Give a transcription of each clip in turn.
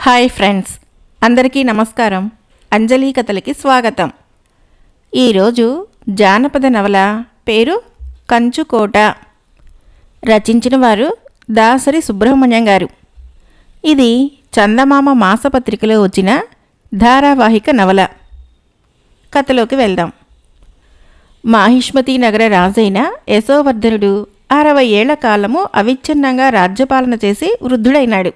Hi friends, అందరికీ నమస్కారం. అంజలి కథలకి స్వాగతం. ఈరోజు జానపద నవల పేరు కంచుకోట. రచించిన వారు దాసరి సుబ్రహ్మణ్యం గారు. ఇది చందమామ మాసపత్రికలో వచ్చిన ధారావాహిక నవల. కథలోకి వెళ్దాం. మాహిష్మతి నగర రాజైన యశోవర్ధనుడు 60 ఏళ్ల కాలము అవిచ్ఛిన్నంగా రాజ్యపాలన చేసి వృద్ధుడైనాడు.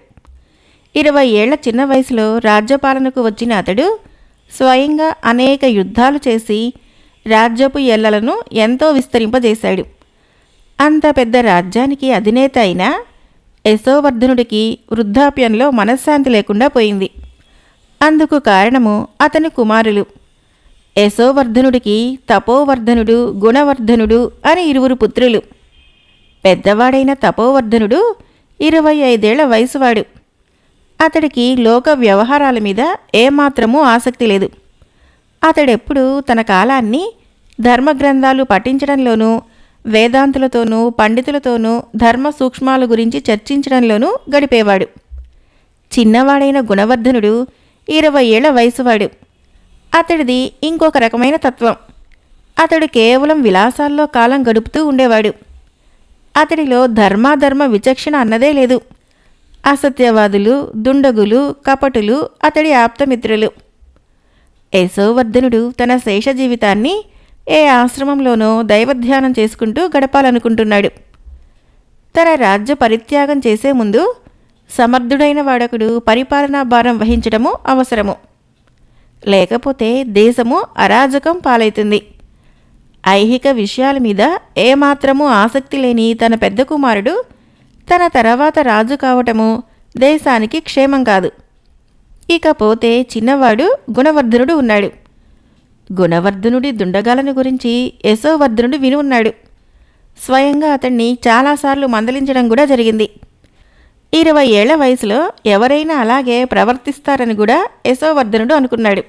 20 ఏళ్ల చిన్న వయసులో రాజ్యపాలనకు వచ్చిన అతడు స్వయంగా అనేక యుద్ధాలు చేసి రాజ్యపు ఎల్లలను ఎంతో విస్తరింపజేశాడు. అంత పెద్ద రాజ్యానికి అధినేత అయిన యశోవర్ధనుడికి వృద్ధాప్యంలో మనశ్శాంతి లేకుండా పోయింది. అందుకు కారణము అతని కుమారులు. యశోవర్ధనుడికి తపోవర్ధనుడు, గుణవర్ధనుడు అని 2 పుత్రులు. పెద్దవాడైన తపోవర్ధనుడు 25 ఏళ్ల వయసువాడు. అతడికి లోక వ్యవహారాల మీద ఏమాత్రమూ ఆసక్తి లేదు. అతడెప్పుడు తన కాలాన్ని ధర్మగ్రంథాలు పఠించడంలోనూ, వేదాంతులతోనూ, పండితులతోనూ ధర్మ సూక్ష్మాల గురించి చర్చించడంలోనూ గడిపేవాడు. చిన్నవాడైన గుణవర్ధనుడు 20 ఏళ్ల వయసువాడు. అతడిది ఇంకొక రకమైన తత్వం. అతడు కేవలం విలాసాల్లో కాలం గడుపుతూ ఉండేవాడు. అతడిలో ధర్మాధర్మ విచక్షణ అన్నదే లేదు. అసత్యవాదులు, దుండగులు, కపటులు అతడి ఆప్తమిత్రులు. యశోవర్ధనుడు తన శేష జీవితాన్ని ఏ ఆశ్రమంలోనో దైవధ్యానం చేసుకుంటూ గడపాలనుకుంటున్నాడు. తన రాజ్య పరిత్యాగం చేసే ముందు సమర్థుడైన వాడొకడు పరిపాలనా భారం వహించడము అవసరము. లేకపోతే దేశము అరాజకం పాలవుతుంది. ఐహిక విషయాల మీద ఏమాత్రమూ ఆసక్తి లేని తన పెద్ద కుమారుడు తన తర్వాత రాజు కావటము దేశానికి క్షేమం కాదు. ఇకపోతే చిన్నవాడు గుణవర్ధనుడు ఉన్నాడు. గుణవర్ధనుడి దుండగాలను గురించి యశోవర్ధనుడు విని ఉన్నాడు. స్వయంగా అతన్ని చాలాసార్లు మందలించడం కూడా జరిగింది. 20 ఏళ్ల వయసులో ఎవరైనా అలాగే ప్రవర్తిస్తారని కూడా యశోవర్ధనుడు అనుకున్నాడు.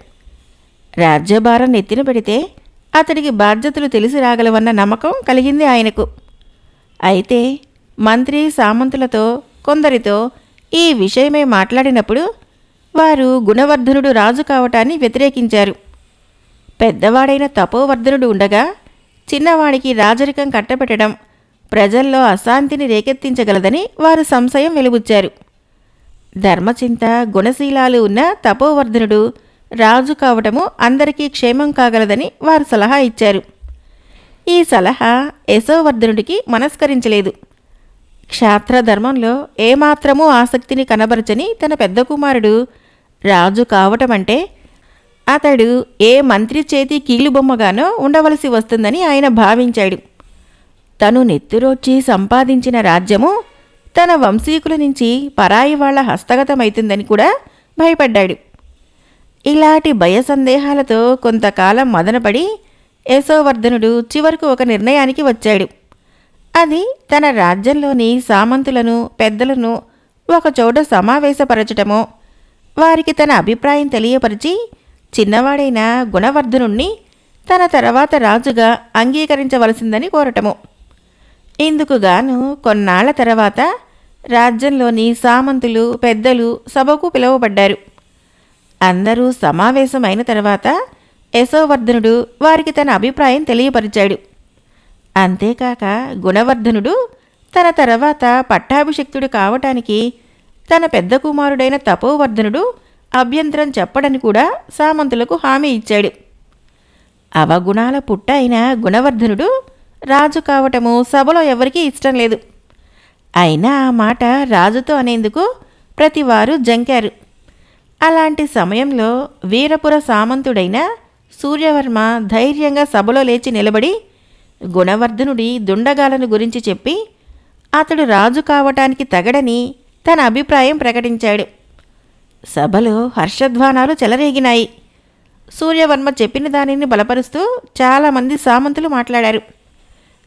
రాజ్యభారం నెత్తిన పెడితే అతడికి బాధ్యతలు తెలిసి రాగలవన్న నమ్మకం కలిగింది ఆయనకు. అయితే మంత్రి సామంతులతో కొందరితో ఈ విషయమే మాట్లాడినప్పుడు వారు గుణవర్ధనుడు రాజు కావటాన్ని వ్యతిరేకించారు. పెద్దవాడైన తపోవర్ధనుడు ఉండగా చిన్నవాడికి రాజరికం కట్టబెట్టడం ప్రజల్లో అశాంతిని రేకెత్తించగలదని వారు సంశయం వెలుబుచ్చారు. ధర్మచింత, గుణశీలాలు ఉన్న తపోవర్ధనుడు రాజు కావటము అందరికీ క్షేమం కాగలదని వారు సలహా ఇచ్చారు. ఈ సలహా యశోవర్ధనుడికి మనస్కరించలేదు. క్షాత్రధర్మంలో ఏమాత్రమూ ఆసక్తిని కనబరచని తన పెద్ద కుమారుడు రాజు కావటమంటే అతడు ఏ మంత్రి చేతి కీలుబొమ్మగానో ఉండవలసి వస్తుందని ఆయన భావించాడు. తను నెత్తురోడ్చి సంపాదించిన రాజ్యము తన వంశీకుల నుంచి పరాయి వాళ్ల హస్తగతమైతుందని కూడా భయపడ్డాడు. ఇలాంటి భయ సందేహాలతో కొంతకాలం మదనపడి యశోవర్ధనుడు చివరకు ఒక నిర్ణయానికి వచ్చాడు. అది తన రాజ్యంలోని సామంతులను, పెద్దలను ఒకచోట సమావేశపరచటమో, వారికి తన అభిప్రాయం తెలియపరిచి చిన్నవాడైన గుణవర్ధనుణ్ణి తన తర్వాత రాజుగా అంగీకరించవలసిందని కోరటము. ఇందుకుగాను కొన్నాళ్ల తర్వాత రాజ్యంలోని సామంతులు, పెద్దలు సభకు పిలువబడ్డారు. అందరూ సమావేశమైన తర్వాత యశోవర్ధనుడు వారికి తన అభిప్రాయం తెలియపరిచాడు. అంతేకాక గుణవర్ధనుడు తన తర్వాత పట్టాభిషిక్తుడు కావటానికి తన పెద్ద కుమారుడైన తపోవర్ధనుడు అభ్యంతరం చెప్పడని కూడా సామంతులకు హామీ ఇచ్చాడు. అవగుణాల పుట్ట అయిన గుణవర్ధనుడు రాజు కావటము సభలో ఎవరికీ ఇష్టం లేదు. అయినా ఆ మాట రాజుతో అనేందుకు ప్రతివారు జంకారు. అలాంటి సమయంలో వీరపుర సామంతుడైన సూర్యవర్మ ధైర్యంగా సభలో లేచి నిలబడి గుణవర్ధనుడి దుండగాలను గురించి చెప్పి అతడు రాజు కావటానికి తగడని తన అభిప్రాయం ప్రకటించాడు. సభలో హర్షధ్వానాలు చెలరేగినాయి. సూర్యవర్మ చెప్పిన దానిని బలపరుస్తూ చాలామంది సామంతులు మాట్లాడారు.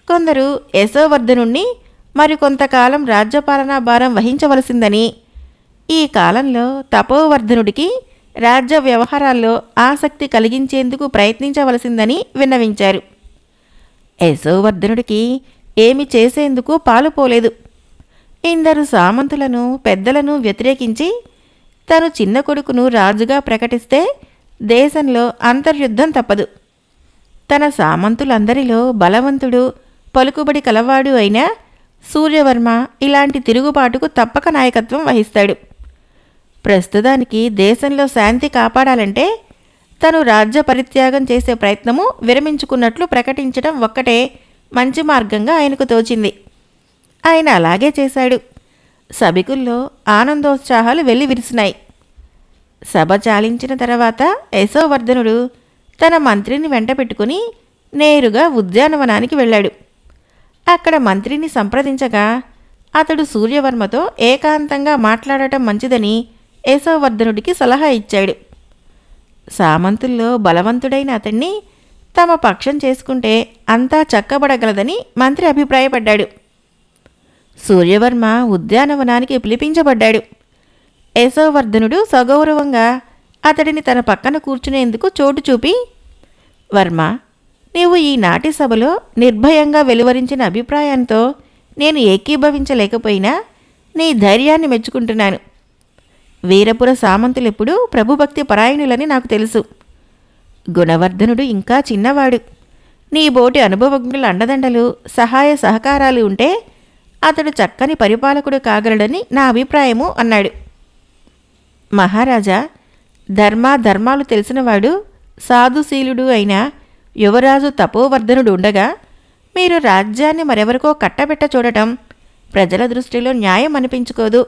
కొందరు యశోవర్ధనుణ్ణి మరికొంతకాలం రాజ్యపాలనా భారం వహించవలసిందని, ఈ కాలంలో తపోవర్ధనుడికి రాజ్య వ్యవహారాల్లో ఆసక్తి కలిగించేందుకు ప్రయత్నించవలసిందని విన్నవించారు. యశోవర్ధనుడికి ఏమి చేసేందుకు పాలుపోలేదు. ఇందరు సామంతులను, పెద్దలను వ్యతిరేకించి తను చిన్న కొడుకును రాజుగా ప్రకటిస్తే దేశంలో అంతర్యుద్ధం తప్పదు. తన సామంతులందరిలో బలవంతుడు, పలుకుబడి కలవాడు అయిన సూర్యవర్మ ఇలాంటి తిరుగుబాటుకు తప్పక నాయకత్వం వహిస్తాడు. ప్రస్తుతానికి దేశంలో శాంతి కాపాడాలంటే తను రాజ్య పరిత్యాగం చేసే ప్రయత్నము విరమించుకున్నట్లు ప్రకటించడం ఒక్కటే మంచి మార్గంగా ఆయనకు తోచింది. ఆయన అలాగే చేశాడు. సభికుల్లో ఆనందోత్సాహాలు వెల్లివిరిసినాయి. సభ చాలించిన తర్వాత యశోవర్ధనుడు తన మంత్రిని వెంట పెట్టుకుని నేరుగా ఉద్యానవనానికి వెళ్ళాడు. అక్కడ మంత్రిని సంప్రదించగా అతడు సూర్యవర్మతో ఏకాంతంగా మాట్లాడటం మంచిదని యశోవర్ధనుడికి సలహా ఇచ్చాడు. సామంతుల్లో బలవంతుడైన అతన్ని తమ పక్షం చేసుకుంటే అంతా చక్కబడగలదని మంత్రి అభిప్రాయపడ్డాడు. సూర్యవర్మ ఉద్యానవనానికి పిలిపించబడ్డాడు. యశోవర్ధనుడు సగౌరవంగా అతడిని తన పక్కన కూర్చునేందుకు చోటు చూపి, వర్మ, నీవు ఈనాటి సభలో నిర్భయంగా వెలువరించిన అభిప్రాయంతో నేను ఏకీభవించలేకపోయినా నీ ధైర్యాన్ని మెచ్చుకుంటున్నాను. వీరపుర సామంతులెప్పుడూ ప్రభుభక్తి పరాయణులని నాకు తెలుసు. గుణవర్ధనుడు ఇంకా చిన్నవాడు. నీ బోటి అనుభవజ్ఞుల అండదండలు, సహాయ సహకారాలు ఉంటే అతడు చక్కని పరిపాలకుడు కాగలడని నా అభిప్రాయము అన్నాడు. మహారాజా, ధర్మాలు తెలిసినవాడు, సాధుశీలుడు అయిన యువరాజు తపోవర్ధనుడు ఉండగా మీరు రాజ్యాన్ని మరెవరికో కట్టబెట్ట చూడటం ప్రజల దృష్టిలో న్యాయం అనిపించుకోదు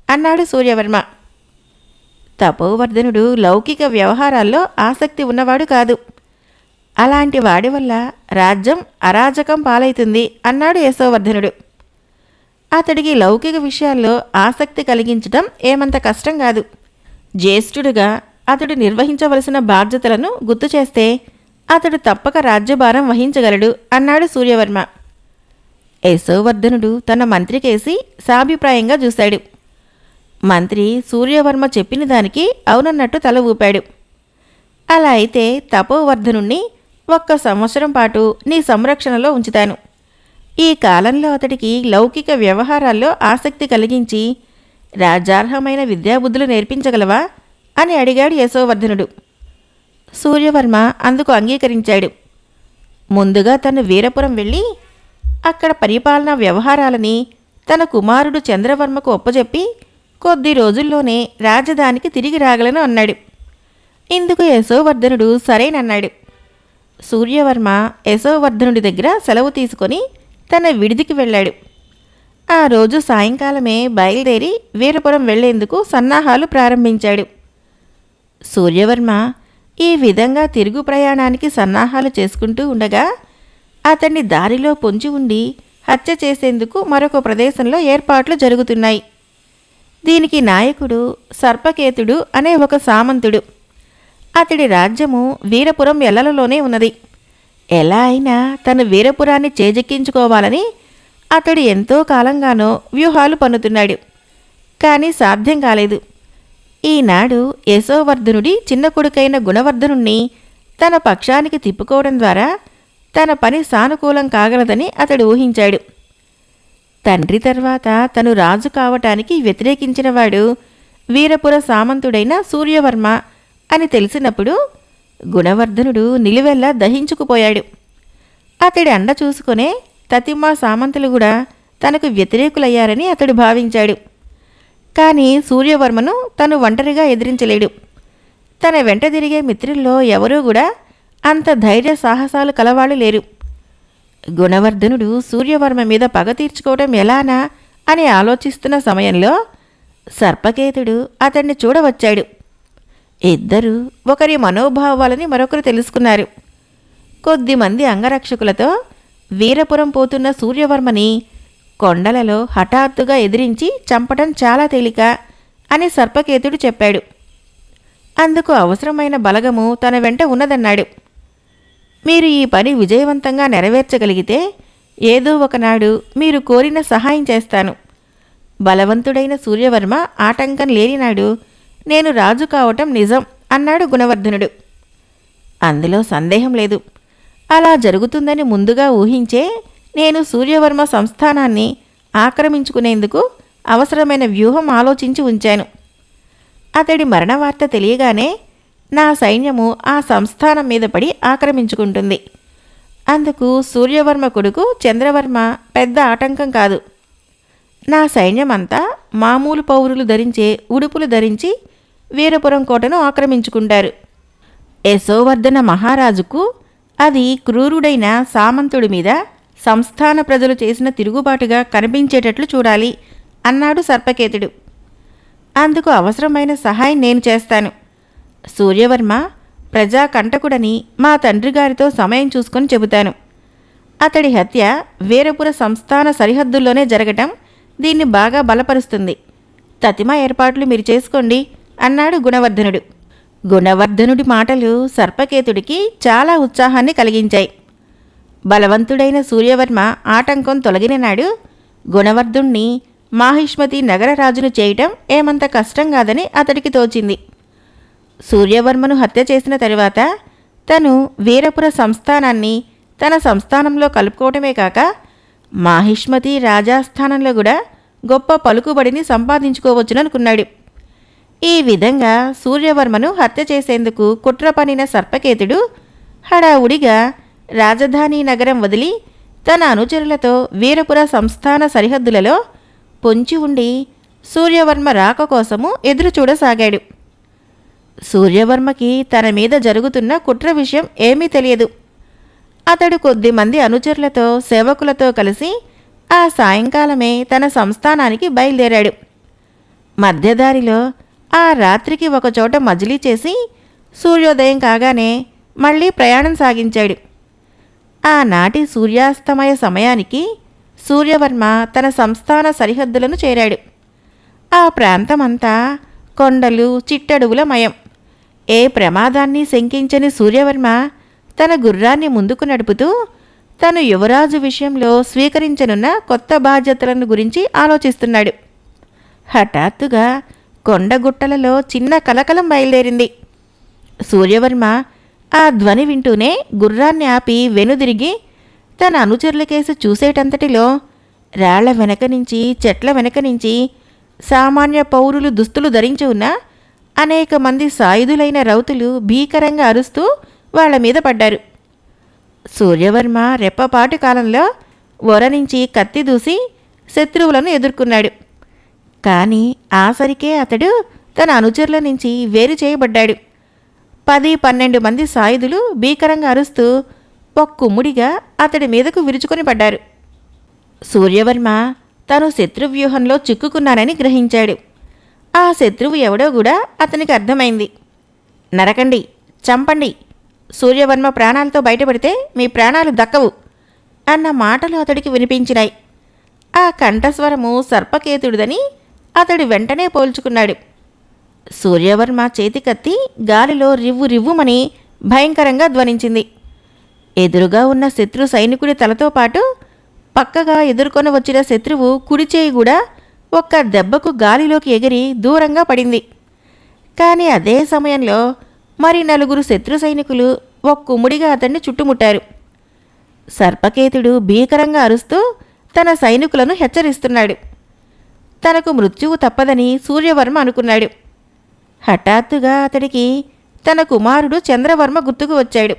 అన్నాడు సూర్యవర్మ. తపోవర్ధనుడు లౌకిక వ్యవహారాల్లో ఆసక్తి ఉన్నవాడు కాదు. అలాంటి వాడి వల్ల రాజ్యం అరాజకం పాలవుతుంది అన్నాడు యశోవర్ధనుడు. అతడికి లౌకిక విషయాల్లో ఆసక్తి కలిగించడం ఏమంత కష్టం కాదు. జ్యేష్ఠుడుగా అతడు నిర్వహించవలసిన బాధ్యతలను గుర్తు చేస్తే అతడు తప్పక రాజ్యభారం వహించగలడు అన్నాడు సూర్యవర్మ. యశోవర్ధనుడు తన మంత్రికేసి సాభిప్రాయంగా చూశాడు. మంత్రి సూర్యవర్మ చెప్పిన దానికి అవునన్నట్టు తల ఊపాడు. అలా అయితే తపోవర్ధనుణ్ణి 1 సంవత్సరం పాటు నీ సంరక్షణలో ఉంచుతాను. ఈ కాలంలో అతడికి లౌకిక వ్యవహారాల్లో ఆసక్తి కలిగించి రాజార్హమైన విద్యాబుద్ధులు నేర్పించగలవా అని అడిగాడు యశోవర్ధనుడు. సూర్యవర్మ అందుకు అంగీకరించాడు. ముందుగా తను వీరపురం వెళ్ళి అక్కడ పరిపాలనా వ్యవహారాలని తన కుమారుడు చంద్రవర్మకు ఒప్పజెప్పి కొద్ది రోజుల్లోనే రాజధానికి తిరిగి రాగలను అన్నాడు. ఇందుకు యశోవర్ధనుడు సరేనన్నాడు. సూర్యవర్మ యశోవర్ధనుడి దగ్గర సెలవు తీసుకొని తన విడిదికి వెళ్ళాడు. ఆ రోజు సాయంకాలమే బయలుదేరి వీరపురం వెళ్లేందుకు సన్నాహాలు ప్రారంభించాడు. సూర్యవర్మ ఈ విధంగా తిరుగు ప్రయాణానికి సన్నాహాలు చేసుకుంటూ ఉండగా అతన్ని దారిలో పొంచి ఉండి హత్య చేసేందుకు మరొక ప్రదేశంలో ఏర్పాట్లు జరుగుతున్నాయి. దీనికి నాయకుడు సర్పకేతుడు అనే ఒక సామంతుడు. అతడి రాజ్యము వీరపురం ఎల్లలలోనే ఉన్నది. ఎలా అయినా తన వీరపురాన్ని చేజెక్కించుకోవాలని అతడు ఎంతో కాలంగానో వ్యూహాలు పన్నుతున్నాడు. కానీ సాధ్యం కాలేదు. ఈనాడు యశోవర్ధనుడి చిన్న కొడుకైన గుణవర్ధనుణ్ణి తన పక్షానికి తిప్పుకోవడం ద్వారా తన పని సానుకూలం కాగలదని అతడు ఊహించాడు. తండ్రి తర్వాత తను రాజు కావటానికి వ్యతిరేకించినవాడు వీరపుర సామంతుడైన సూర్యవర్మ అని తెలిసినప్పుడు గుణవర్ధనుడు నిలువెల్లా దహించుకుపోయాడు. అతడి అండ చూసుకునే తతిమ్మ సామంతులు కూడా తనకు వ్యతిరేకులయ్యారని అతడు భావించాడు. కానీ సూర్యవర్మను తను ఒంటరిగా ఎదిరించలేడు. తన వెంట తిరిగే మిత్రుల్లో ఎవరూ కూడా అంత ధైర్య సాహసాలు కలవాళ్ళు లేరు. గుణవర్ధనుడు సూర్యవర్మ మీద పగ తీర్చుకోవడం ఎలానా అని ఆలోచిస్తున్న సమయంలో సర్పకేతుడు అతన్ని చూడవచ్చాడు. ఇద్దరూ ఒకరి మనోభావాలని మరొకరు తెలుసుకున్నారు. కొద్దిమంది అంగరక్షకులతో వీరపురం పోతున్న సూర్యవర్మని కొండలలో హఠాత్తుగా ఎదిరించి చంపడం చాలా తేలిక అని సర్పకేతుడు చెప్పాడు. అందుకు అవసరమైన బలగము తన వెంట ఉన్నదన్నాడు. మీరు ఈ పని విజయవంతంగా నెరవేర్చగలిగితే ఏదో ఒకనాడు మీరు కోరిన సహాయం చేస్తాను. బలవంతుడైన సూర్యవర్మ ఆటంకం లేనినాడు నేను రాజు కావటం నిజం అన్నాడు గుణవర్ధనుడు. అందులో సందేహం లేదు. అలా జరుగుతుందని ముందుగా ఊహించే నేను సూర్యవర్మ సంస్థానాన్ని ఆక్రమించుకునేందుకు అవసరమైన వ్యూహం ఆలోచించి ఉంచాను. అతడి మరణ వార్త తెలియగానే నా సైన్యము ఆ సంస్థానం మీద పడి ఆక్రమించుకుంటుంది. అందుకు సూర్యవర్మ కొడుకు చంద్రవర్మ పెద్ద ఆటంకం కాదు. నా సైన్యమంతా మామూలు పౌరులు ధరించే ఉడుపులు ధరించి వీరపురం కోటను ఆక్రమించుకుంటారు. యశోవర్ధన మహారాజుకు అది క్రూరుడైన సామంతుడి మీద సంస్థాన ప్రజలు చేసిన తిరుగుబాటుగా కనిపించేటట్లు చూడాలి అన్నాడు సర్పకేతుడు. అందుకు అవసరమైన సహాయం నేను చేస్తాను. సూర్యవర్మ ప్రజాకంటకుడని మా తండ్రి గారితో సమయం చూసుకొని చెబుతాను. అతడి హత్య వీరపుర సంస్థాన సరిహద్దుల్లోనే జరగటం దీన్ని బాగా బలపరుస్తుంది. తతిమా ఏర్పాట్లు మీరు చేసుకోండి అన్నాడు గుణవర్ధనుడు. గుణవర్ధనుడి మాటలు సర్పకేతుడికి చాలా ఉత్సాహాన్ని కలిగించాయి. బలవంతుడైన సూర్యవర్మ ఆటంకం తొలగిన నాడు గుణవర్ధుణ్ణి మాహిష్మతి నగరరాజును చేయటం ఏమంత కష్టం కాదని అతడికి తోచింది. సూర్యవర్మను హత్య చేసిన తరువాత తను వీరపుర సంస్థానాన్ని తన సంస్థానంలో కలుపుకోవటమే కాక మాహిష్మతి రాజాస్థానంలో కూడా గొప్ప పలుకుబడిని సంపాదించుకోవచ్చుననుకున్నాడు. ఈ విధంగా సూర్యవర్మను హత్య చేసేందుకు కుట్ర పన్నిన సర్పకేతుడు హడావుడిగా రాజధాని నగరం వదిలి తన అనుచరులతో వీరపుర సంస్థాన సరిహద్దులలో పొంచి ఉండి సూర్యవర్మ రాక కోసము ఎదురుచూడసాగాడు. సూర్యవర్మకి తన మీద జరుగుతున్న కుట్ర విషయం ఏమీ తెలియదు. అతడు కొద్దిమంది అనుచరులతో సేవకులతో కలిసి ఆ సాయంకాలమే తన సంస్థానానికి బయలుదేరాడు. మధ్యదారిలో ఆ రాత్రికి ఒకచోట మజిలీ చేసి సూర్యోదయం కాగానే మళ్ళీ ప్రయాణం సాగించాడు. ఆనాటి సూర్యాస్తమయ సమయానికి సూర్యవర్మ తన సంస్థాన సరిహద్దులను చేరాడు. ఆ ప్రాంతమంతా కొండలు చిట్టడుగుల మయం. ఏ ప్రమాదాన్ని శంకించని సూర్యవర్మ తన గుర్రాన్ని ముందుకు నడుపుతూ తను యువరాజు విషయంలో స్వీకరించనున్న కొత్త బాధ్యతలను గురించి ఆలోచిస్తున్నాడు. హఠాత్తుగా కొండగుట్టలలో చిన్న కలకలం బయలుదేరింది. సూర్యవర్మ ఆ ధ్వని వింటూనే గుర్రాన్ని ఆపి వెనుదిరిగి తన అనుచరులకేసి చూసేటంతటిలో రాళ్ల వెనక నుంచి చెట్ల వెనక నుంచి సామాన్య పౌరులు దుస్తులు ధరించి ఉన్న అనేక మంది సాయుధులైన రౌతులు భీకరంగా అరుస్తూ వాళ్ల మీద పడ్డారు. సూర్యవర్మ రెప్పపాటు కాలంలో వర నుంచి కత్తి దూసి శత్రువులను ఎదుర్కొన్నాడు. కానీ ఆసరికే అతడు తన అనుచరుల నుంచి వేరు చేయబడ్డాడు. 10-12 మంది సాయుధులు భీకరంగా అరుస్తూ ఒక్కుమ్ముడిగా అతడి మీదకు విరుచుకొని పడ్డారు. సూర్యవర్మ తను శత్రువ్యూహంలో చిక్కుకున్నానని గ్రహించాడు. ఆ శత్రువు ఎవడో కూడా అతనికి అర్థమైంది. నరకండి, చంపండి, సూర్యవర్మ ప్రాణాలతో బయటపడితే మీ ప్రాణాలు దక్కవు అన్న మాటలు అతడికి వినిపించినాయి. ఆ కంఠస్వరము సర్పకేతుడిదని అతడు వెంటనే పోల్చుకున్నాడు. సూర్యవర్మ చేతికత్తి గాలిలో రివ్వు రివ్వుమని భయంకరంగా ధ్వనించింది. ఎదురుగా ఉన్న శత్రు సైనికుడి తలతో పాటు పక్కగా ఎదుర్కొని వచ్చిన శత్రువు కుడిచేయి కూడా ఒక్క దెబ్బకు గాలిలోకి ఎగిరి దూరంగా పడింది. కానీ అదే సమయంలో మరి 4 శత్రు సైనికులు ఒక్కుమ్ముడిగా అతన్ని చుట్టుముట్టారు. సర్పకేతుడు భీకరంగా అరుస్తూ తన సైనికులను హెచ్చరిస్తున్నాడు. తనకు మృత్యువు తప్పదని సూర్యవర్మ అనుకున్నాడు. హఠాత్తుగా అతడికి తన కుమారుడు చంద్రవర్మ గుర్తుకు వచ్చాడు.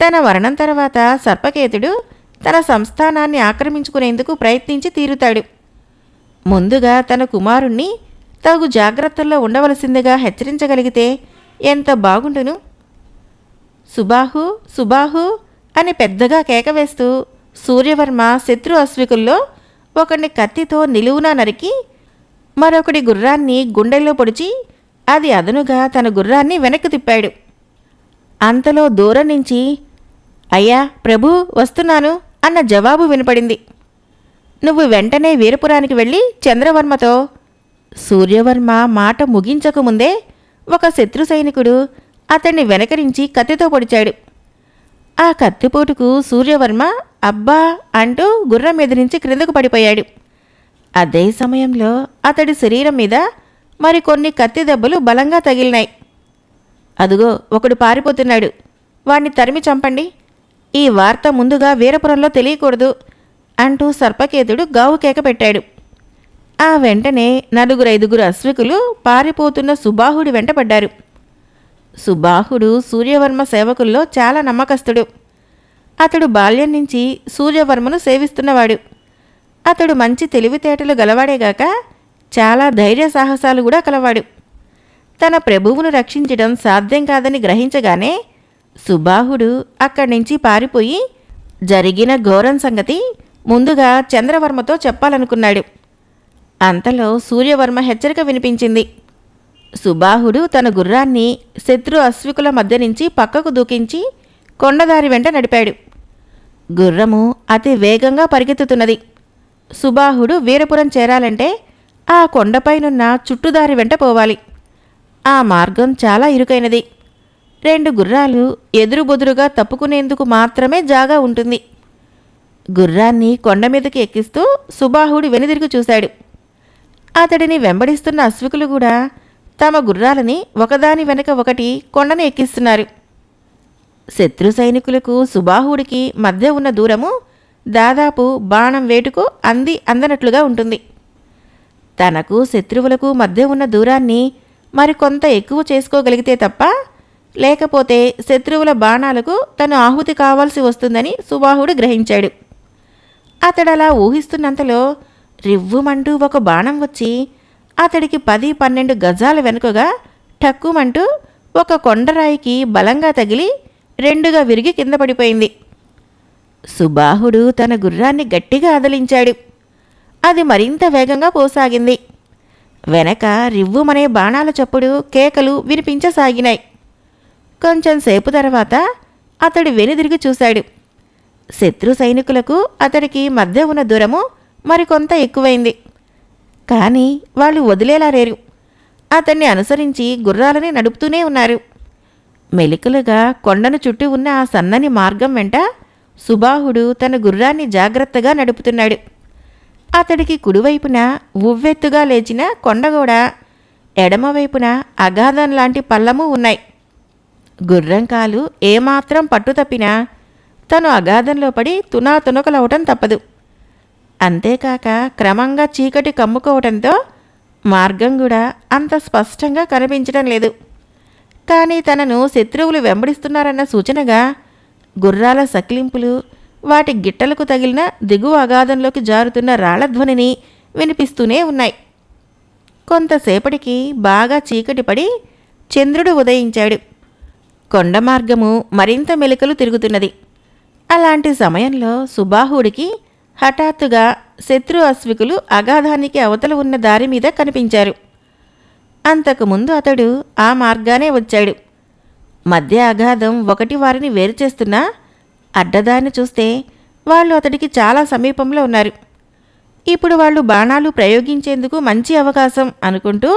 తన మరణం తర్వాత సర్పకేతుడు తన సంస్థానాన్ని ఆక్రమించుకునేందుకు ప్రయత్నించి తీరుతాడు. ముందుగా తన కుమారుణ్ణి తగు జాగ్రత్తల్లో ఉండవలసిందిగా హెచ్చరించగలిగితే ఎంత బాగుండును. సుబాహు సుబాహు అని పెద్దగా కేకవేస్తూ సూర్యవర్మ శత్రు అశ్వికుల్లో ఒకడిని కత్తితో నిలువునా నరికి మరొకడి గుర్రాన్ని గుండెల్లో పొడిచి అది అదనుగా తన గుర్రాన్ని వెనక్కి తిప్పాడు. అంతలో దూరం నుంచి అయ్యా ప్రభూ వస్తున్నాను అన్న జవాబు వినపడింది. నువ్వు వెంటనే వీరపురానికి వెళ్ళి చంద్రవర్మతో. సూర్యవర్మ మాట ముగించకముందే ఒక శత్రు సైనికుడు అతన్ని వెనకరించి కత్తితో పొడిచాడు. ఆ కత్తిపోటుకు సూర్యవర్మ అబ్బా అంటూ గుర్రం మీద నుంచి క్రిందకు పడిపోయాడు. అదే సమయంలో అతడి శరీరం మీద మరికొన్ని కత్తి దెబ్బలు బలంగా తగిలినాయి. అదుగో ఒకడు పారిపోతున్నాడు, వాణ్ణి తరిమి చంపండి, ఈ వార్త ముందుగా వీరపురంలో తెలియకూడదు అంటూ సర్పకేతుడు గావు కేక పెట్టాడు. ఆ వెంటనే 4-5 అశ్వికులు పారిపోతున్న సుబాహుడి వెంటపడ్డారు. సుబాహుడు సూర్యవర్మ సేవకుల్లో చాలా నమ్మకస్తుడు. అతడు బాల్యం నుంచి సూర్యవర్మను సేవిస్తున్నవాడు. అతడు మంచి తెలివితేటలు గలవాడేగాక చాలా ధైర్య సాహసాలు కూడా కలవాడు. తన ప్రభువును రక్షించడం సాధ్యం కాదని గ్రహించగానే సుబాహుడు అక్కడి నుంచి పారిపోయి జరిగిన ఘోరం సంగతి ముందుగా చంద్రవర్మతో చెప్పాలనుకున్నాడు. అంతలో సూర్యవర్మ హెచ్చరిక వినిపించింది. సుబాహుడు తన గుర్రాన్ని శత్రు అశ్వికుల మధ్య నుంచి పక్కకు దూకించి కొండదారి వెంట నడిపాడు. గుర్రము అతి వేగంగా పరిగెత్తుతున్నది. సుబాహుడు వీరపురం చేరాలంటే ఆ కొండపైనున్న చుట్టుదారి వెంట పోవాలి. ఆ మార్గం చాలా ఇరుకైనది. 2 గుర్రాలు ఎదురుబొదురుగా తప్పుకునేందుకు మాత్రమే జాగా ఉంటుంది. గుర్రాన్ని కొండ మీదకి ఎక్కిస్తూ సుబాహుడు వెనుదిరిగి చూశాడు. అతడిని వెంబడిస్తున్న అశ్వికులు కూడా తమ గుర్రాలని ఒకదాని వెనక ఒకటి కొండను ఎక్కిస్తున్నారు. శత్రు సైనికులకు సుబాహుడికి మధ్య ఉన్న దూరము దాదాపు బాణం వేటుకు అందనట్లుగా ఉంటుంది. తనకు శత్రువులకు మధ్య ఉన్న దూరాన్ని మరికొంత ఎక్కువ చేసుకోగలిగితే తప్ప, లేకపోతే శత్రువుల బాణాలకు తను ఆహుతి కావాల్సి వస్తుందని సుబాహుడు గ్రహించాడు. అతడలా ఊహిస్తున్నంతలో రివ్వుమంటూ ఒక బాణం వచ్చి అతడికి 10-12 గజాల వెనుకగా ఠక్కుమంటూ ఒక కొండరాయికి బలంగా తగిలి 2గా విరిగి కింద పడిపోయింది. సుబాహుడు తన గుర్రాన్ని గట్టిగా అదిలించాడు. అది మరింత వేగంగా పోసాగింది. వెనక రివ్వుమనే బాణాల చప్పుడు కేకలు వినిపించసాగినాయి. కొంచెం సేపు తర్వాత అతడు వెనుదిరిగి చూశాడు. శత్రు సైనికులకు అతడికి మధ్య ఉన్న దూరము మరికొంత ఎక్కువైంది. కానీ వాళ్ళు వదిలేలా లేరు. అతన్ని అనుసరించి గుర్రాలని నడుపుతూనే ఉన్నారు. మెలికలుగా కొండను చుట్టి ఉన్న ఆ సన్నని మార్గం వెంట సుబాహుడు తన గుర్రాన్ని జాగ్రత్తగా నడుపుతున్నాడు. అతడికి కుడివైపున ఉవ్వెత్తుగా లేచిన కొండగోడ, ఎడమవైపున అగాధం లాంటి పల్లము ఉన్నాయి. గుర్రం కాలు ఏమాత్రం పట్టుతప్పినా తను అగాధంలో పడి తునాతునకలవటం తప్పదు. అంతేకాక క్రమంగా చీకటి కమ్ముకోవటంతో మార్గం కూడా అంత స్పష్టంగా కనిపించడం లేదు. కానీ తనను శత్రువులు వెంబడిస్తున్నారన్న సూచనగా గుర్రాల సకిలింపులు, వాటి గిట్టలకు తగిలిన దిగువ అగాధంలోకి జారుతున్న రాళ్లధ్వనిని వినిపిస్తూనే ఉన్నాయి. కొంతసేపటికి బాగా చీకటి పడి చంద్రుడు ఉదయించాడు. కొండ మార్గము మరింత మెలికలు తిరుగుతున్నది. అలాంటి సమయంలో సుబాహుడికి హఠాత్తుగా శత్రు అశ్వికులు అగాధానికి అవతల ఉన్న దారి మీద కనిపించారు. అంతకుముందు అతడు ఆ మార్గానే వచ్చాడు. మధ్య అగాధం ఒకటి వారిని వేరు చేస్తున్నా అడ్డదారిని చూస్తే వాళ్ళు అతడికి చాలా సమీపంలో ఉన్నారు. ఇప్పుడు వాళ్ళు బాణాలు ప్రయోగించేందుకు మంచి అవకాశం అనుకుంటూ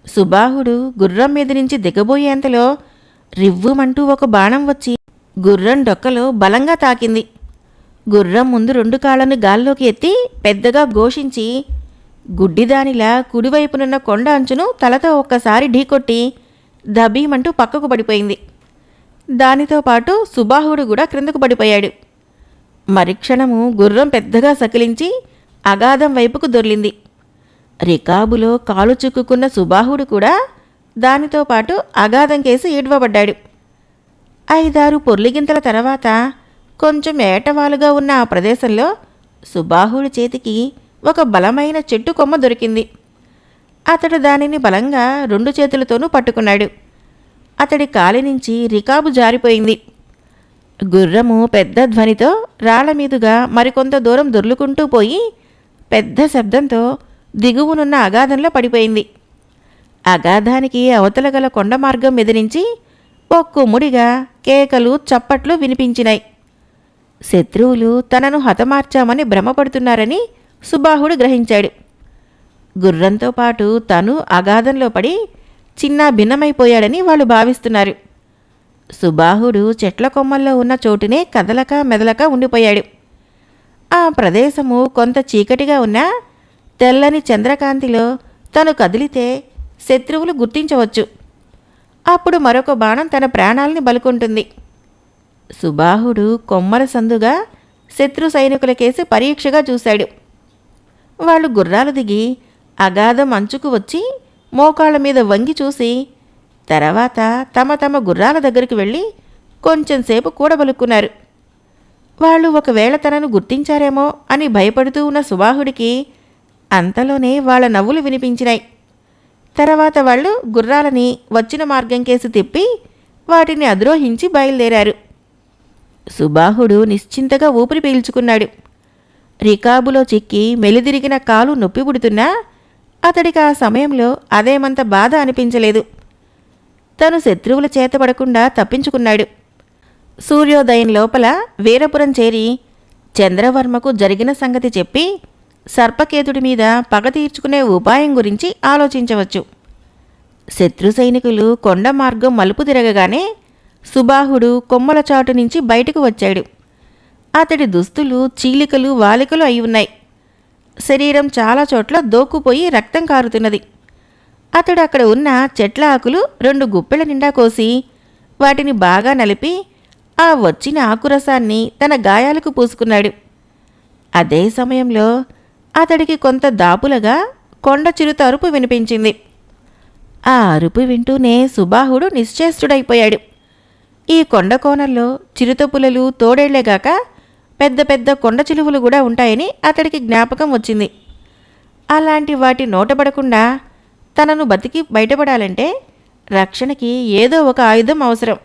సుబాహుడు గుర్రం మీద నుంచి దిగబోయేంతలో రివ్వుమంటూ ఒక బాణం వచ్చి గుర్రం డొక్కలో బలంగా తాకింది. గుర్రం ముందు 2 కాళ్లను గాల్లోకి ఎత్తి పెద్దగా ఘోషించి గుడ్డిదానిలా కుడివైపునున్న కొండ అంచును తలతో ఒక్కసారి ఢీకొట్టి దబీమంటూ పక్కకు పడిపోయింది. దానితో పాటు సుబాహుడు కూడా క్రిందకు పడిపోయాడు. మరిక్షణము గుర్రం పెద్దగా సకిలించి అగాధం వైపుకు దొర్లింది. రికాబులో కాలు చిక్కుకున్న సుబాహుడు కూడా దానితో పాటు అగాధం కేసి ఈడ్వబడ్డాడు. 5-6 పొర్లిగింతల తర్వాత కొంచెం ఏటవాలుగా ఉన్న ఆ ప్రదేశంలో సుబాహుడి చేతికి ఒక బలమైన చెట్టు కొమ్మ దొరికింది. అతడు దానిని బలంగా 2 చేతులతోనూ పట్టుకున్నాడు. అతడి కాలి నుంచి రికాబు జారిపోయింది. గుర్రము పెద్ద ధ్వనితో రాళ్ల మీదుగా మరికొంత దూరం దొర్లుకుంటూ పోయి పెద్ద శబ్దంతో దిగువనున్న అగాధంలో పడిపోయింది. అగాధానికి అవతల గల కొండ మార్గం మీద నుంచి ఒక్కుముడిగా కేకలు, చప్పట్లు వినిపించినాయి. శత్రువులు తనను హతమార్చామని భ్రమపడుతున్నారని సుబాహుడు గ్రహించాడు. గుర్రంతో పాటు తను అగాధంలో పడి చిన్నా భిన్నమైపోయాడని వాళ్ళు భావిస్తున్నారు. సుబాహుడు చెట్ల కొమ్మల్లో ఉన్న చోటునే కదలక మెదలక ఉండిపోయాడు. ఆ ప్రదేశము కొంత చీకటిగా ఉన్నా తెల్లని చంద్రకాంతిలో తను కదిలితే శత్రువులు గుర్తించవచ్చు. అప్పుడు మరొక బాణం తన ప్రాణాల్ని బలుకుంటుంది. సుబాహుడు కొమ్మల సందుగా శత్రు సైనికుల కేసి పరీక్షగా చూశాడు. వాళ్ళు గుర్రాలు దిగి అగాధం అంచుకు వచ్చి మోకాళ్ళ మీద వంగి చూసి తర్వాత తమ తమ గుర్రాల దగ్గరికి వెళ్ళి కొంచెంసేపు కూడబలుక్కున్నారు. వాళ్ళు ఒకవేళ తనను గుర్తించారేమో అని భయపడుతూ ఉన్న సుబాహుడికి అంతలోనే వాళ్ళ నవ్వులు వినిపించినాయి. తర్వాత వాళ్ళు గుర్రాలని వచ్చిన మార్గం కేసి తిప్పి వాటిని అద్రోహించి బయలుదేరారు. సుబాహుడు నిశ్చింతగా ఊపిరి పీల్చుకున్నాడు. రికాబులో చిక్కి మెలిదిరిగిన కాలు నొప్పి పుడుతున్నా అతడికి ఆ సమయంలో అదేమంత బాధ అనిపించలేదు. తను శత్రువుల చేతపడకుండా తప్పించుకున్నాడు. సూర్యోదయం లోపల వీరపురం చేరి చంద్రవర్మకు జరిగిన సంగతి చెప్పి సర్పకేతుడి మీద పగ తీర్చుకునే ఉపాయం గురించి ఆలోచించవచ్చు. శత్రు సైనికులు కొండ మార్గం మలుపు తిరగగానే సుబాహుడు కొమ్మల చాటు నుంచి బయటకు వచ్చాడు. అతడి దుస్తులు చీలికలు వాలికలు అయి ఉన్నాయి. శరీరం చాలా చోట్ల దోక్కుపోయి రక్తం కారుతున్నది. అతడు అక్కడ ఉన్న చెట్ల ఆకులు 2 గుప్పెల నిండా కోసి వాటిని బాగా నలిపి ఆ వచ్చిన ఆకురసాన్ని తన గాయాలకు పూసుకున్నాడు. అదే సమయంలో అతడికి కొంత దాపులగా కొండ చిరుత అరుపు వినిపించింది. ఆ అరుపు వింటూనే సుబాహుడు నిశ్చేష్టుడైపోయాడు. ఈ కొండ కోణంలో చిరుతపులలు తోడేళ్లేగాక పెద్ద పెద్ద కొండ చిలువలు కూడా ఉంటాయని అతడికి జ్ఞాపకం వచ్చింది. అలాంటి వాటి నోటపడకుండా తనను బతికి బయటపడాలంటే రక్షణకి ఏదో ఒక ఆయుధం అవసరం.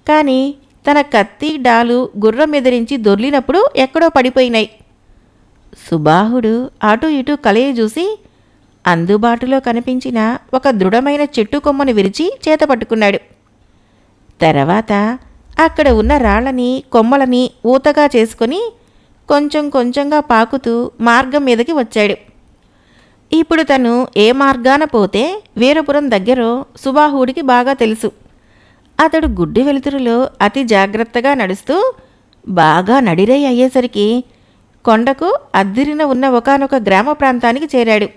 కానీ తన కత్తి డాలు గుర్రం ఎదిరించి దొర్లినప్పుడు ఎక్కడో పడిపోయినాయి. సుబాహుడు అటూ ఇటూ కలయి చూసి అందుబాటులో కనిపించిన ఒక దృఢమైన చెట్టు కొమ్మను విరిచి చేతపట్టుకున్నాడు. తర్వాత అక్కడ ఉన్న రాళ్లని కొమ్మలని ఊతగా చేసుకొని కొంచెం కొంచెంగా పాకుతూ మార్గం మీదకి వచ్చాడు. ఇప్పుడు తను ఏ మార్గాన పోతే వీరపురం దగ్గరో సుబాహుడికి బాగా తెలుసు. అతడు గుడ్డి వెలుతురులో అతి జాగ్రత్తగా నడుస్తూ బాగా నడిరై అయ్యేసరికి కొండకు అద్దిరిన ఉన్న ఒకానొక గ్రామ ప్రాంతానికి చేరాడు.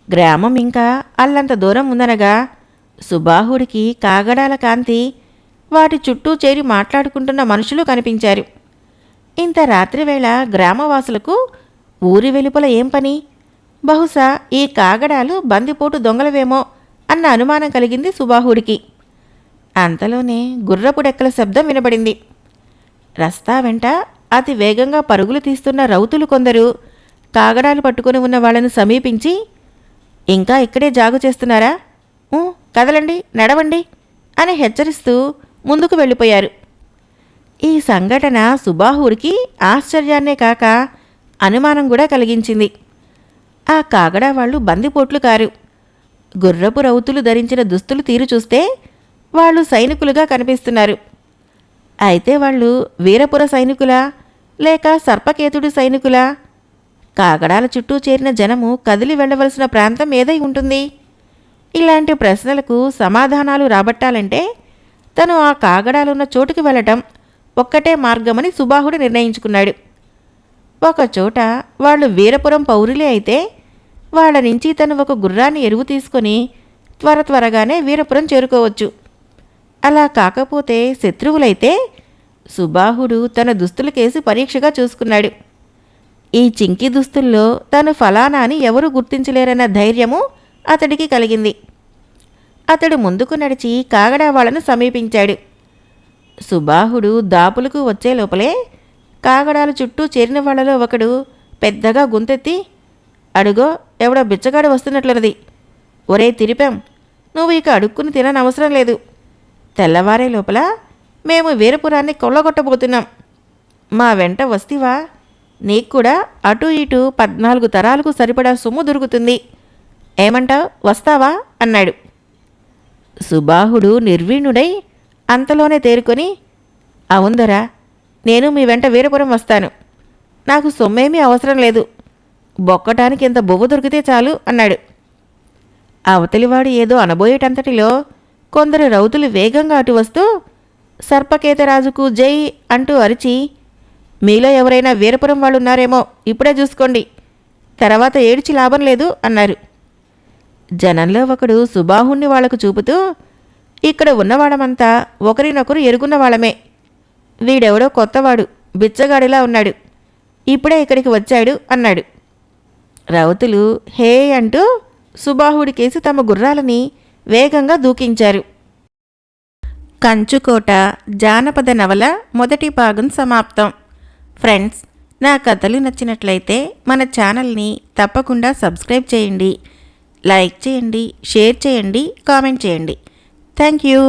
గ్రామం ఇంకా అల్లంత దూరం ఉందనగా సుబాహుడికి కాగడాల కాంతి, వాటి చుట్టూ చేరి మాట్లాడుకుంటున్న మనుషులు కనిపించారు. ఇంత రాత్రివేళ గ్రామవాసులకు ఊరి వెలుపల ఏం పని? బహుశా ఈ కాగడాలు బందిపోటు దొంగలవేమో అన్న అనుమానం కలిగింది సుబాహుడికి. అంతలోనే గుర్రపు డెక్కల శబ్దం వినబడింది. రస్తా వెంట అతి వేగంగా పరుగులు తీస్తున్న రౌతులు కొందరు కాగడాలు పట్టుకుని ఉన్న వాళ్ళను సమీపించి, ఇంకా ఇక్కడే జాగు చేస్తున్నారా? కదలండి, నడవండి అని హెచ్చరిస్తూ ముందుకు వెళ్ళిపోయారు. ఈ సంఘటన సుబాహుడికి ఆశ్చర్యాన్నే కాక అనుమానం కూడా కలిగించింది. ఆ కాగడా వాళ్ళు బందిపోట్లు కారు. గుర్రపు రౌతులు ధరించిన దుస్తులు తీరు చూస్తే వాళ్ళు సైనికులుగా కనిపిస్తున్నారు. అయితే వాళ్ళు వీరపుర సైనికులా లేక సర్పకేతుడి సైనికులా? కాగడాల చుట్టూ చేరిన జనము కదిలి వెళ్ళవలసిన ప్రాంతం ఏదై ఉంటుంది? ఇలాంటి ప్రశ్నలకు సమాధానాలు రాబట్టాలంటే తను ఆ కాగడాలున్న చోటుకి వెళ్ళటం ఒక్కటే మార్గమని సుబాహుడు నిర్ణయించుకున్నాడు. ఒకచోట వాళ్ళు వీరపురం పౌరులే అయితే వాళ్ళ నుంచి తను ఒక గుర్రాన్ని ఎరువు తీసుకొని త్వరగానే వీరపురం చేరుకోవచ్చు. అలా కాకపోతే శత్రువులైతే సుబాహుడు తన దుస్తులకేసి పరీక్షగా చూసుకున్నాడు. ఈ చింకి దుస్తుల్లో తను ఫలానా అని ఎవరూ గుర్తించలేరన్న ధైర్యము అతడికి కలిగింది. అతడు ముందుకు నడిచి కాగడా వాళ్ళను సమీపించాడు. సుబాహుడు దాపులకు వచ్చే లోపలే కాగడాల చుట్టూ చేరిన వాళ్లలో ఒకడు పెద్దగా గొంతెత్తి, అడుగో ఎవడో బిచ్చగాడు వస్తున్నట్లున్నది. ఒరే తిరిపాం, నువ్వు ఇక అడుక్కుని తిననవసరం లేదు. తెల్లవారే లోపల మేము వీరపురాన్ని కొల్లగొట్టబోతున్నాం. మా వెంట వస్తివా? నీకు కూడా అటూ ఇటూ 14 తరాలకు సరిపడా సొమ్ము దొరుకుతుంది. ఏమంటావు, వస్తావా అన్నాడు. సుబాహుడు నిర్వీణుడై అంతలోనే తేరుకొని, అవుందరా, నేను మీ వెంట వీరపురం వస్తాను. నాకు సొమ్మేమీ అవసరం లేదు. బొక్కటానికి ఇంత బొవ్వ దొరికితే చాలు అన్నాడు. అవతలివాడు ఏదో అనబోయేటంతటిలో కొందరు రౌతులు వేగంగా అటు వస్తూ సర్పకేతరాజుకు జై అంటూ అరిచి, మీలో ఎవరైనా వీరపురం వాళ్ళున్నారేమో ఇప్పుడే చూసుకోండి, తర్వాత ఏడ్చి లాభం లేదు అన్నారు. జనంలో ఒకడు సుబాహుణ్ణి వాళ్లకు చూపుతూ, ఇక్కడ ఉన్నవాడమంతా ఒకరినొకరు ఎరుగున్న వాళ్ళమే. వీడెవడో కొత్తవాడు, బిచ్చగాడిలా ఉన్నాడు, ఇప్పుడే ఇక్కడికి వచ్చాడు అన్నాడు. రౌతులు హే అంటూ సుబాహుడికేసి తమ గుర్రాలని వేగంగా దూకించారు. కంచుకోట జానపద నవల మొదటి భాగం సమాప్తం. ఫ్రెండ్స్, నా కథలు నచ్చినట్లయితే మన ఛానల్ని తప్పకుండా సబ్స్క్రైబ్ చేయండి, లైక్ చేయండి, షేర్ చేయండి, కామెంట్ చేయండి. Thank you.